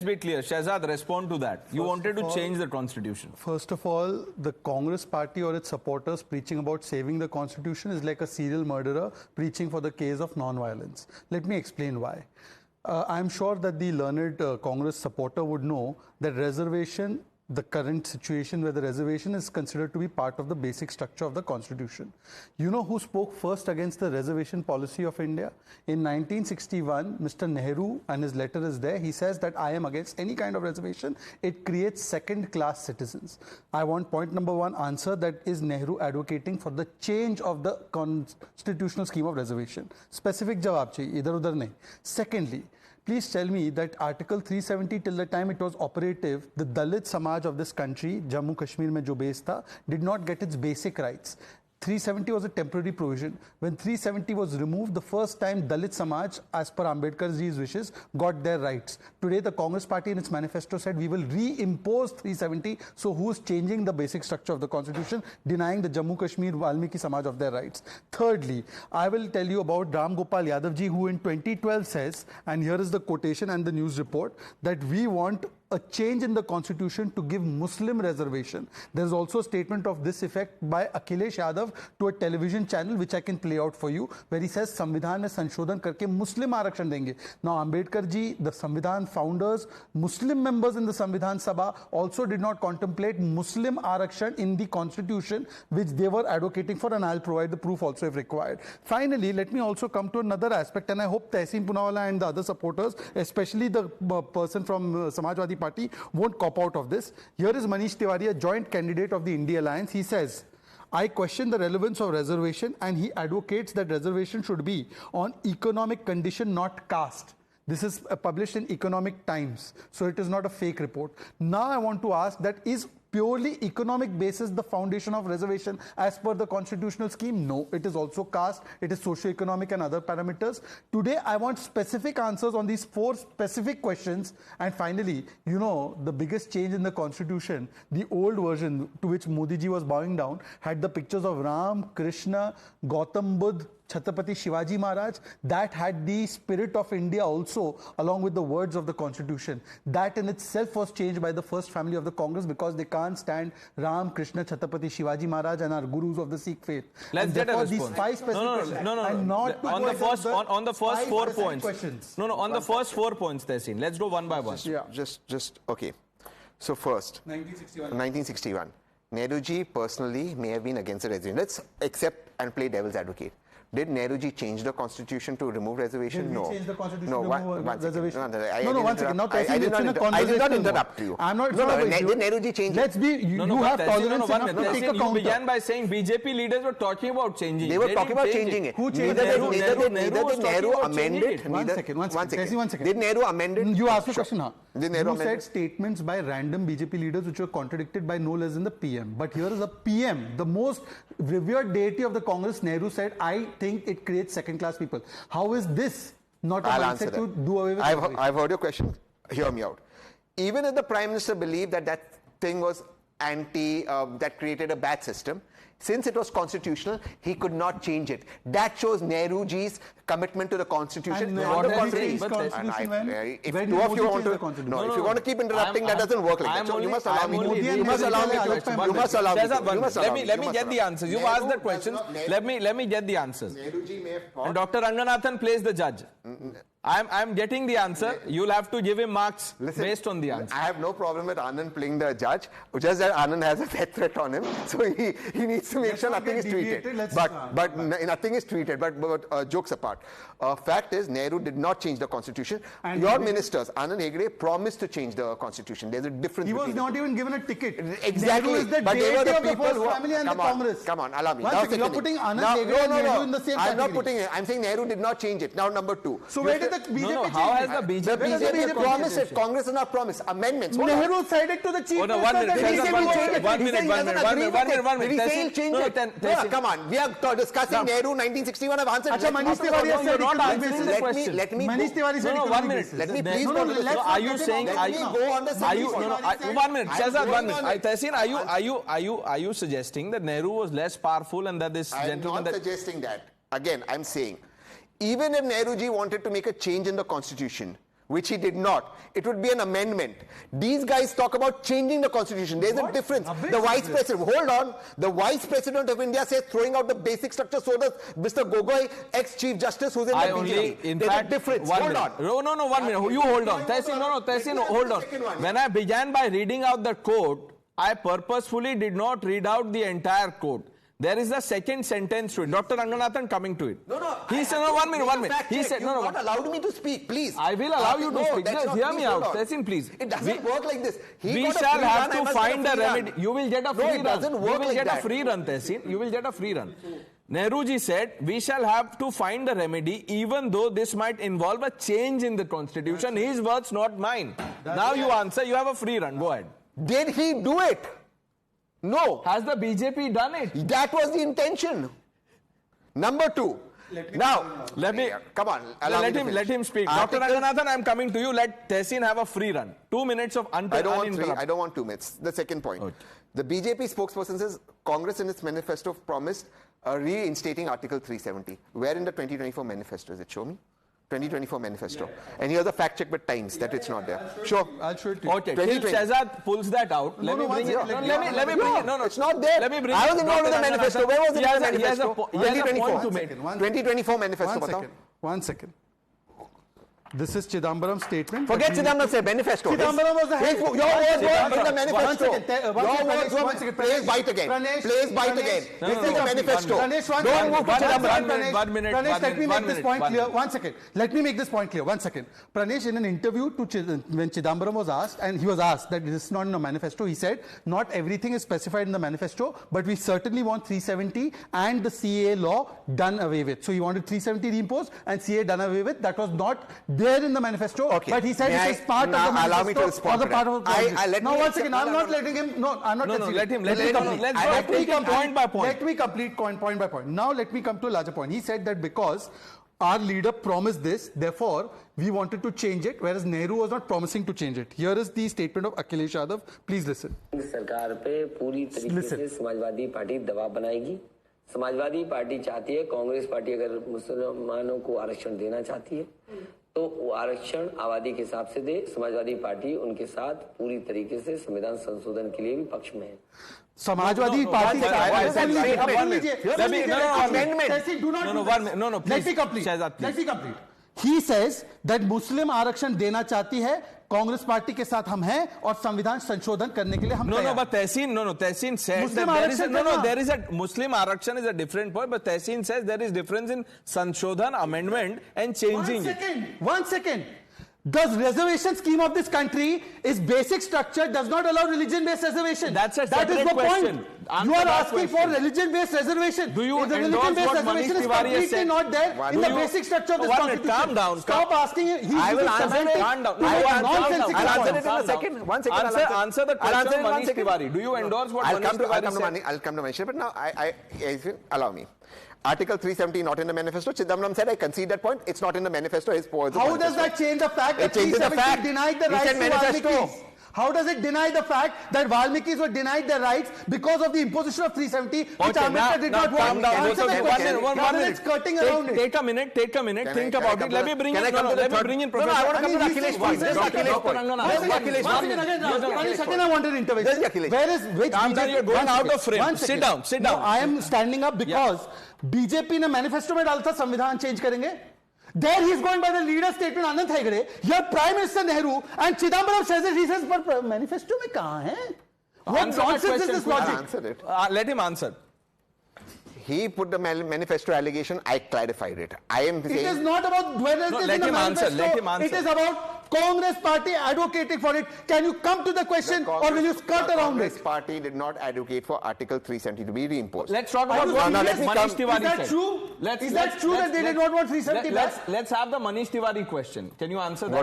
be clear. Shehzad, respond to that. You wanted to change the constitution. First of all, the Congress party or its supporters preaching about saving the constitution is like a serial murderer preaching for the case of non-violence. Let me explain why. I'm sure that the learned Congress supporter would know that reservation, the current situation where the reservation is considered to be part of the basic structure of the constitution. You know who spoke first against the reservation policy of India? In 1961, Mr. Nehru, and his letter is there, he says that I am against any kind of reservation. It creates second-class citizens. I want point number one answer, that is Nehru advocating for the change of the constitutional scheme of reservation. Specific jawab chahiye, idhar udhar nahi. Secondly, please tell me that Article 370 till the time it was operative, the Dalit Samaj of this country, Jammu Kashmir mein jo base tha, did not get its basic rights. 370 was a temporary provision. When 370 was removed, the first time Dalit Samaj, as per Ambedkar's wishes, got their rights. Today, the Congress party in its manifesto said we will reimpose 370. So who is changing the basic structure of the constitution, denying the Jammu Kashmir Valmiki Samaj of their rights? Thirdly, I will tell you about Ram Gopal Yadav ji, who in 2012 says, and here is the quotation and the news report, that we want a change in the constitution to give Muslim reservation. There is also a statement of this effect by Akhilesh Yadav to a television channel, which I can play out for you, where he says Samvidhan mein Sanshodhan karke Muslim Arakshan denge. Now Ambedkar ji, the Samvidhan founders, Muslim members in the Samvidhan Sabha also did not contemplate Muslim Arakshan in the constitution, which they were advocating for, and I'll provide the proof also if required. Finally, let me also come to another aspect, and I hope Tehseen Poonawala and the other supporters, especially the person from Samajwadi Party, won't cop out of this. Here is Manish Tiwari, a joint candidate of the India Alliance. He says, I question the relevance of reservation, and he advocates that reservation should be on economic condition, not caste. This is published in Economic Times, so it is not a fake report. Now I want to ask, that is purely economic basis the foundation of reservation as per the constitutional scheme? No, it is also caste, it is socio-economic and other parameters. Today I want specific answers on these four specific questions. And finally, you know, the biggest change in the constitution, the old version to which Modi ji was bowing down, had the pictures of Ram, Krishna, Gautam Buddha, Chhatrapati Shivaji Maharaj. That had the spirit of India also, along with the words of the constitution. That in itself was changed by the first family of the Congress, because they can't stand Ram, Krishna, Chhatrapati Shivaji Maharaj and our gurus of the Sikh faith. Let's get a response. These five specific questions. No. On the first 4 points. Questions. On the first 4 points, Tehseen. Let's go one by one. Just okay. So first, 1961. Nehruji personally may have been against the reservation. Let's accept and play devil's advocate. Did Nehruji change the constitution to remove reservation? No. Change the constitution to remove reservation? One second. I did not interrupt you. I'm not. Did Nehruji change it? You have tolerance enough to take a counter. You began by saying BJP leaders were talking about changing. They were talking about changing it. Who changed it? Neither did Nehru amend it. One second. Did Nehru amend it? You asked the question, huh? You said statements by random BJP leaders which were contradicted by no less than the PM. But here is a PM, the most revered deity of the Congress. Nehru said, I think it creates second-class people. How is this not a mindset to do away with it? I've heard your question. Hear me out. Even if the Prime Minister believed that that thing was that created a bad system, since it was constitutional, he could not change it. That shows Nehruji's commitment to the constitution. And on the contrary, if two of you want to, if you want to keep interrupting, that doesn't work like that. So you must allow me. You must allow me. You must allow me. Let me get the answers. You've asked the questions. Let me get the answers. And Dr. Ranganathan plays the judge. I'm getting the answer. You'll have to give him marks based on the answer. I have no problem with Anand playing the judge. Just that Anand has a death threat on him, so he needs to make sure nothing is treated. But nothing is treated. But jokes apart, fact is Nehru did not change the constitution. And your ministers, Anand Hegde, promised to change the constitution. There's a difference. He was not even given a ticket. Exactly. Nehru is the deity of the first family and the Congress. Come on, allow me. You're putting Anand Hegde and Nehru in the same category. I'm not putting it. I'm saying Nehru did not change it. Now number two. So where did the BJP how has the BJP? The BJP promised it. Congress has not promised amendments. Nehru said it to the chief minister. One minute. Did he say he'll change it? No, come on. We are discussing Nehru 1961. I've answered. Manish Tiwari has said not answering the question. Let me. Manish Tiwari said it. 1 minute. Let me please go to the. Are you saying? Let me go on the second point. 1 minute. Shehzad, 1 minute. Tehseen, are you suggesting that Nehru was less powerful and that this gentleman? I'm not suggesting that. Again, I'm saying, even if Nehruji wanted to make a change in the constitution, which he did not, it would be an amendment. These guys talk about changing the constitution. There's a difference. The vice president, hold on, the vice president of India says throwing out the basic structure, so does Mr. Gogoi, ex-chief justice who's in the BJP. There's a difference. Hold on. No, 1 minute. You hold on. Tehsin, hold on. When I began by reading out the quote, I purposefully did not read out the entire quote. There is a second sentence to it. Dr. Ranganathan coming to it. No. He said, no, 1 minute. He said, you've not allowed me to speak, please. I will allow you to speak. Just hear me out. Tehsin, please. It doesn't work like this. We shall have to find a remedy. You will get a free run. No, it doesn't work like that. You will get a free run, Tehsin. You will get a free run. Nehruji said, we shall have to find a remedy even though this might involve a change in the constitution. His words, not mine. Now you answer. You have a free run. Go ahead. Did he do it? No. Has the BJP done it? That was the intention. Number two. Let him speak. Dr. Ranganathan, I'm coming to you. Let Tehsin have a free run. 2 minutes of uninterrupted. I don't want 2 minutes. The second point. Okay. The BJP spokesperson says Congress in its manifesto promised reinstating Article 370. Where in the 2024 manifesto is it? Show me. 2024 manifesto. And here's a fact check with Times that it's not there. Sure. I'll show it to you. Okay. Till Shehzad pulls that out. Let me bring it. Let me bring it. No, it's not there. Let me bring I was involved in the manifesto. Where was the manifesto? 2024 manifesto. 1 second. This is Chidambaram's statement. Forget Chidambaram's manifesto. Chidambaram was the head. Your words were in the manifesto. Your words were, please bite again. Please bite again. This is the manifesto. Don't move to Chidambaram. 1 minute. Pranesh, let me make this point clear. 1 second. Let me make this point clear. 1 second. Pranesh, in an interview to when Chidambaram was asked, and he was asked that this is not in the manifesto, he said, not everything is specified in the manifesto, but we certainly want 370 and the CA law done away with. So he wanted 370 reimposed and CA done away with. That was not there in the manifesto, okay. But he said it is part of the manifesto. Allow me to respond or the part of the now 1 second, I'm not letting him. No, I'm not. No, let him complete. Let me complete point by point. Let me complete point by point. Now let me come to a larger point. He said that because our leader promised this, therefore we wanted to change it, whereas Nehru was not promising to change it. Here is the statement of Akhilesh Yadav. Please listen. सरकार पे पूरी तरीके से Samajwadi party दबाव बनाएगी. Samajwadi party चाहती है, Congress party अगर मुसलमानों को आरक्षण देना चाहती है तो वो आरक्षण आबादी के हिसाब से दे. समाजवादी पार्टी उनके साथ पूरी तरीके से संविधान संशोधन के लिए भी पक्ष में है. Samajwadi party Let me complete. He says that Muslim आरक्षण देना चाहती है, कांग्रेस पार्टी के साथ हम हैं और संविधान संशोधन करने के लिए हम Tehsin says that there is a Muslim Arakshan is a different point, but Tehsin says there is difference in Sanshodhan, amendment and changing it. 1 second. The reservation scheme of this country is basic structure, does not allow religion-based reservation. That is the question. You are asking for religion-based reservation. Do you the endorse what Manish Tiwari has said? Not there in the basic structure of this constitution. Calm down. Stop asking him. I will answer it. Calm down. I'll answer it in a second. 1 second. Answer the question of Manish Tiwari. Do you endorse what Manish Tiwari said? I'll come to Manish, but now allow me. Article 370 not in the manifesto. Chidambaram said, I concede that point. It's not in the manifesto. How does that change the fact that 370 denied the rights to Valmikis? How does it deny the fact that Valmikis were denied their rights because of the imposition of 370, which Ambedkar did not want? Take a minute. Think about it. Let me bring in Professor. I want to come to Akhilesh point. Second, I wanted to intervene. Where is which BJP? You're going out of frame. Sit down. No, I am standing up because BJP ने manifesto में डाला था संविधान change करेंगे. There he is going by the leader statement Anand Hegde. Your Prime Minister Nehru and Chidambaram says it. He says, but manifesto में कहाँ है? What nonsense is this logic? Let him answer. He put the manifesto allegation. I clarified it. I am saying it is not about whether it is in the manifesto. Let him answer. It is about Congress party advocating for it. Can you come to the question or will you skirt around it? Congress party did not advocate for Article 370 to be reimposed. Let's talk about what Manish Tiwari said. Is that true? Is that true that they did not want 370 back? Let's have the Manish Tiwari question. Can you answer that?